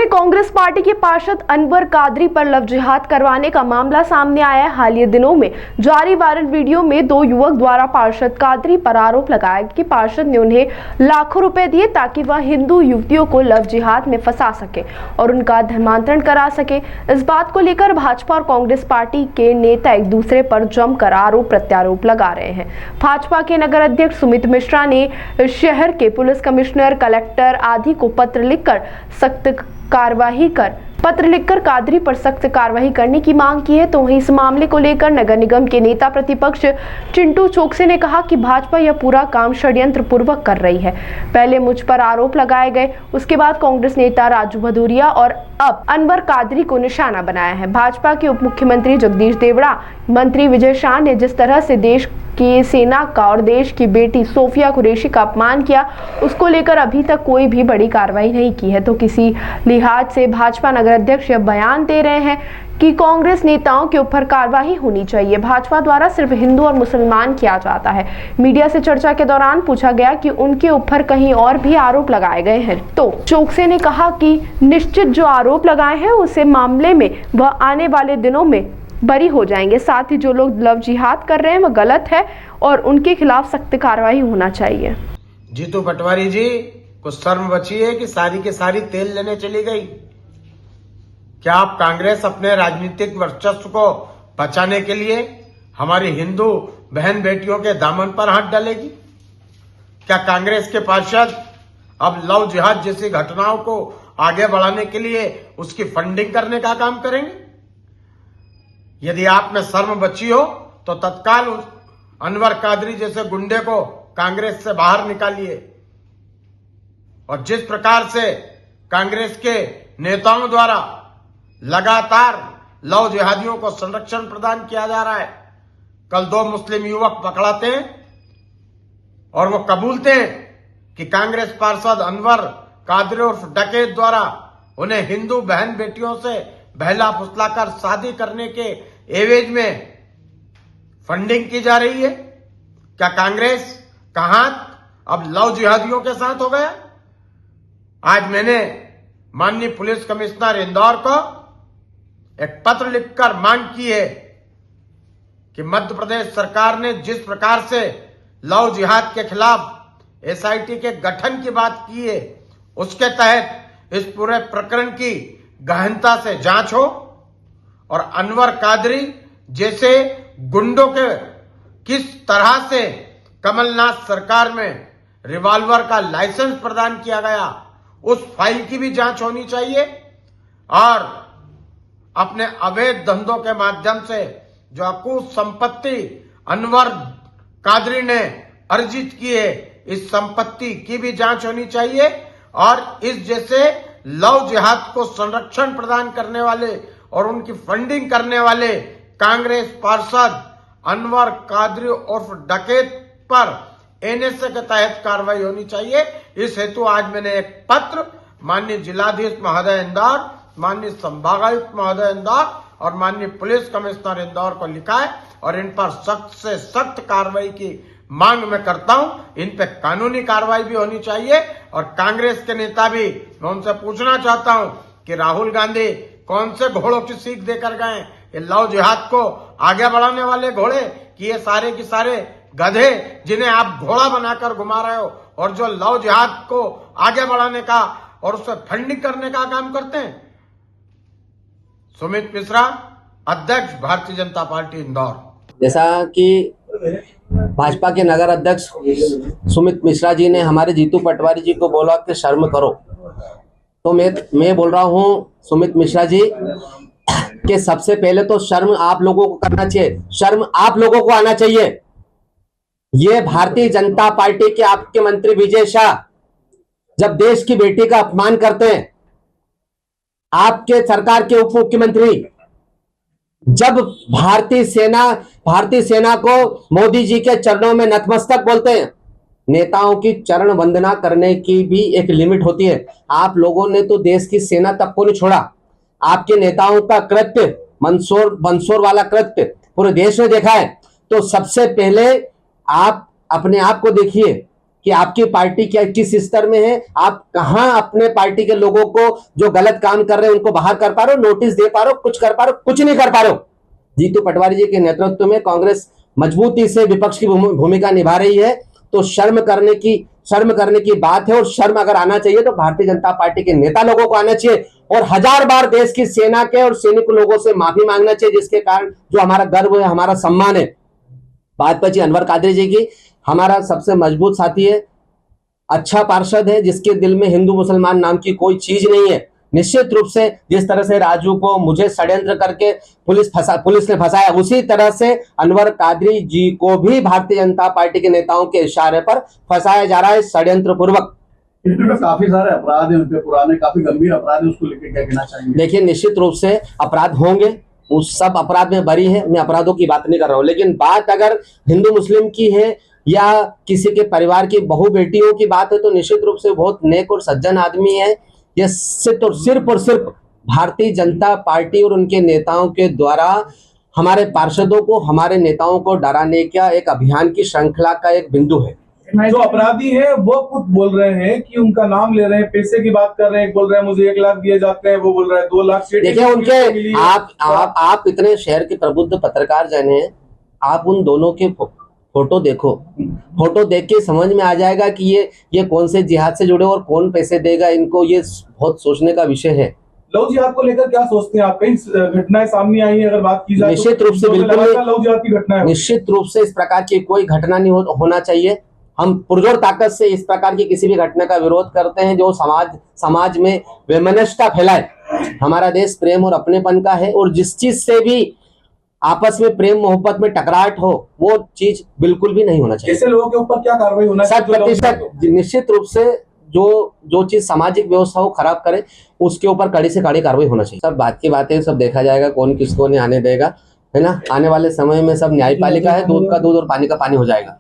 में कांग्रेस पार्टी के पार्षद अनवर कादरी पर लव जिहाद करवाने का मामला सामने आया है। हालिया दिनों में जारी वायरल वीडियो में दो युवक द्वारा पार्षद कादरी पर आरोप लगाया कि पार्षद ने उन्हें लाखों रुपए दिए ताकि वह हिंदू युवतियों को लव जिहाद में फंसा सके और उनका धर्मांतरण करा सके। इस बात को लेकर भाजपा और कांग्रेस पार्टी के नेता एक दूसरे पर जमकर आरोप प्रत्यारोप लगा रहे हैं। भाजपा के नगर अध्यक्ष सुमित मिश्रा ने शहर के पुलिस कमिश्नर, कलेक्टर आदि को पत्र लिखकर कादरी पर सख्त कार्रवाई करने की मांग की है। तो वहीं इस मामले को लेकर नगर निगम के नेता प्रतिपक्ष चिंटू चोकसे ने कहा कि भाजपा यह पूरा काम षड्यंत्र पूर्वक कर रही है। पहले मुझ पर आरोप लगाए गए, उसके बाद कांग्रेस नेता राजू भदौरिया और अब अनवर कादरी को निशाना बनाया है। भाजपा के उप मुख्यमंत्री जगदीश देवड़ा, मंत्री विजय शाह ने जिस तरह से देश की सेना का और देश की बेटी सोफिया कुरैशी का अपमान किया, उसको लेकर अभी तक कोई भी बड़ी कार्रवाई नहीं की है। तो किसी लिहाज से भाजपा नगर अध्यक्ष यह बयान दे रहे हैं कि कांग्रेस नेताओं के ऊपर कार्रवाई होनी चाहिए। भाजपा द्वारा सिर्फ हिंदू और मुसलमान किया जाता है। मीडिया से चर्चा के दौरान पूछा गया कि उनके ऊपर कहीं और भी आरोप लगाए गए हैं, तो चोकसे ने कहा कि निश्चित जो आरोप लगाए हैं उसे मामले में वह आने वाले दिनों में बरी हो जाएंगे। साथ ही जो लोग लव जिहाद कर रहे हैं वह गलत है और उनके खिलाफ सख्त कार्रवाई होना चाहिए। जीतू पटवारी जी को शर्म बची है कि सारी की सारी तेल लेने चली गई। क्या आप कांग्रेस अपने राजनीतिक वर्चस्व को बचाने के लिए हमारी हिंदू बहन बेटियों के दामन पर हाथ डालेगी? क्या कांग्रेस के पार्षद अब लव जिहाद जैसी घटनाओं को आगे बढ़ाने के लिए उसकी फंडिंग करने का काम करेंगे? यदि आप में शर्म बची हो तो तत्काल उस अनवर कादरी जैसे गुंडे को कांग्रेस से बाहर निकालिए। और जिस प्रकार से कांग्रेस के नेताओं द्वारा लगातार लव जिहादियों को संरक्षण प्रदान किया जा रहा है, कल दो मुस्लिम युवक पकड़ाते हैं और वो कबूलते हैं कि कांग्रेस पार्षद अनवर कादरी उर्फ डकैत द्वारा उन्हें हिंदू बहन बेटियों से बहला फुसलाकर शादी करने के एवज में फंडिंग की जा रही है। क्या कांग्रेस का हाथ अब लव जिहादियों के साथ हो गया? आज मैंने माननीय पुलिस कमिश्नर इंदौर को एक पत्र लिखकर मांग की है कि मध्य प्रदेश सरकार ने जिस प्रकार से लव जिहाद के खिलाफ एसआईटी के गठन की बात की है, उसके तहत इस पूरे प्रकरण की गहनता से जांच हो और अनवर कादरी जैसे गुंडों के किस तरह से कमलनाथ सरकार में रिवॉल्वर का लाइसेंस प्रदान किया गया, उस फाइल की भी जांच होनी चाहिए। और अपने अवैध धंधों के माध्यम से जो अकूत संपत्ति अनवर कादरी ने अर्जित की है, इस संपत्ति की भी जांच होनी चाहिए। और इस जैसे लव जिहाद को संरक्षण प्रदान करने वाले और उनकी फंडिंग करने वाले कांग्रेस पार्षद अनवर कादरी उर्फ डकैत पर एनएसए के तहत कार्रवाई होनी चाहिए। इस हेतु आज मैंने एक पत्र माननीय जिलाधीश महोदय इंदौर, माननीय संभागायुक्त महोदय इंदौर और माननीय पुलिस कमिश्नर इंदौर को लिखा है और इन पर सख्त से सख्त कार्रवाई की मांग मैं करता हूं। इन पे कानूनी कार्रवाई भी होनी चाहिए। और कांग्रेस के नेता भी, मैं उनसे पूछना चाहता हूं कि राहुल गांधी कौन से घोड़ों की सीख देकर गए? ये लव जिहाद को आगे बढ़ाने वाले घोड़े कि ये सारे के सारे गधे जिन्हें आप घोड़ा बनाकर घुमा रहे हो और जो लव जिहाद को आगे बढ़ाने का और उससे फंडिंग करने का काम करते हैं? सुमित मिश्रा, अध्यक्ष भारतीय जनता पार्टी इंदौर। जैसा कि भाजपा के नगर अध्यक्ष सुमित मिश्रा जी ने हमारे जीतू पटवारी जी को बोला कि शर्म करो, तो मैं बोल रहा हूं सुमित मिश्रा जी कि सबसे पहले तो शर्म आप लोगों को करना चाहिए, शर्म आप लोगों को आना चाहिए। ये भारतीय जनता पार्टी के आपके मंत्री विजय शाह जब देश की बेटी का अपमान करते हैं, आपके सरकार के उप मुख्यमंत्री जब भारतीय सेना को मोदी जी के चरणों में नतमस्तक बोलते हैं, नेताओं की चरण वंदना करने की भी एक लिमिट होती है। आप लोगों ने तो देश की सेना तक को नहीं छोड़ा। आपके नेताओं का कृत्य, मंदसौर वाला कृत्य पूरे देश ने देखा है। तो सबसे पहले आप अपने आप को देखिए कि आपकी पार्टी क्या किस स्तर में है, आप कहां अपने पार्टी के लोगों को जो गलत काम कर रहे हैं उनको बाहर कर पा रहे हो, नोटिस दे पा रहे हो, कुछ कर पा रहे हो? कुछ नहीं कर पा रहे हो। जीतू पटवारी जी के नेतृत्व में कांग्रेस मजबूती से विपक्ष की भूमिका निभा रही है। तो शर्म करने की बात है, और शर्म अगर आना चाहिए तो भारतीय जनता पार्टी के नेता लोगों को आना चाहिए, और 1000 बार देश की सेना के और सैनिक लोगों से माफी मांगना चाहिए, जिसके कारण जो हमारा गर्व है, हमारा सम्मान है। बात बची अनवर कादरी जी की, हमारा सबसे मजबूत साथी है, अच्छा पार्षद है, जिसके दिल में हिंदू मुसलमान नाम की कोई चीज नहीं है। निश्चित रूप से जिस तरह से राजू को मुझे षड्यंत्र करके पुलिस ने फंसाया, उसी तरह से अनवर कादरी जी को भी भारतीय जनता पार्टी के नेताओं के इशारे पर फंसाया जा रहा है षड्यंत्र पूर्वक। काफी सारे अपराध हैं उनके, पुराने काफी गंभीर अपराध है, उसको लेकर क्या कहना चाहेंगे? देखिए, निश्चित रूप से अपराध होंगे, उस सब अपराध में बरी है, मैं अपराधों की बात नहीं कर रहा हूं, लेकिन बात अगर हिंदू मुस्लिम की है या किसी के परिवार की बहू बेटियों की बात है तो निश्चित रूप से बहुत नेक और सज्जन आदमी है। ये सिर्फ और सिर्फ भारतीय जनता पार्टी और उनके नेताओं के द्वारा हमारे पार्षदों को, हमारे नेताओं को डराने का एक अभियान की श्रृंखला का एक बिंदु है। जो अपराधी है वो खुद बोल रहे हैं कि उनका नाम ले रहे हैं, पैसे की बात कर रहे हैं, बोल रहे हैं मुझे 1 लाख दिए जाते हैं, वो बोल रहे हैं 2 लाख। देखिए, उनके आप इतने शहर के प्रबुद्ध पत्रकार जन हैं, आप उन दोनों के फोटो देखो, फोटो देख के समझ में आ जाएगा कि ये कौन से जिहाद से जुड़े और कौन पैसे देगा इनको। ये बहुत सोचने का विषय है। लव जिहाद को लेकर क्या सोचते हैं आप? कई घटनाएं सामने आई है, अगर बात की जाए निश्चित रूप से बिल्कुल लव जिहाद की घटना है। निश्चित रूप से इस प्रकार की कोई घटना नहीं होना चाहिए। हम पुरजोर ताकत से इस प्रकार की किसी भी घटना का विरोध करते हैं जो समाज में वैमनस्यता फैलाए। हमारा देश प्रेम और अपनेपन का है, और जिस चीज से भी आपस में प्रेम मोहब्बत में टकराहट हो वो चीज बिल्कुल भी नहीं होना चाहिए। ऐसे लोगों के ऊपर क्या कार्रवाई होना चाहिए? 100% निश्चित रूप से जो चीज सामाजिक व्यवस्था को खराब करे उसके ऊपर कड़ी से कड़ी कार्रवाई होना चाहिए। सब बात की बातें, सब देखा जाएगा, कौन किसको नहीं आने देगा, है ना। आने वाले समय में सब न्यायपालिका है, दूध का दूध और पानी का पानी हो जाएगा।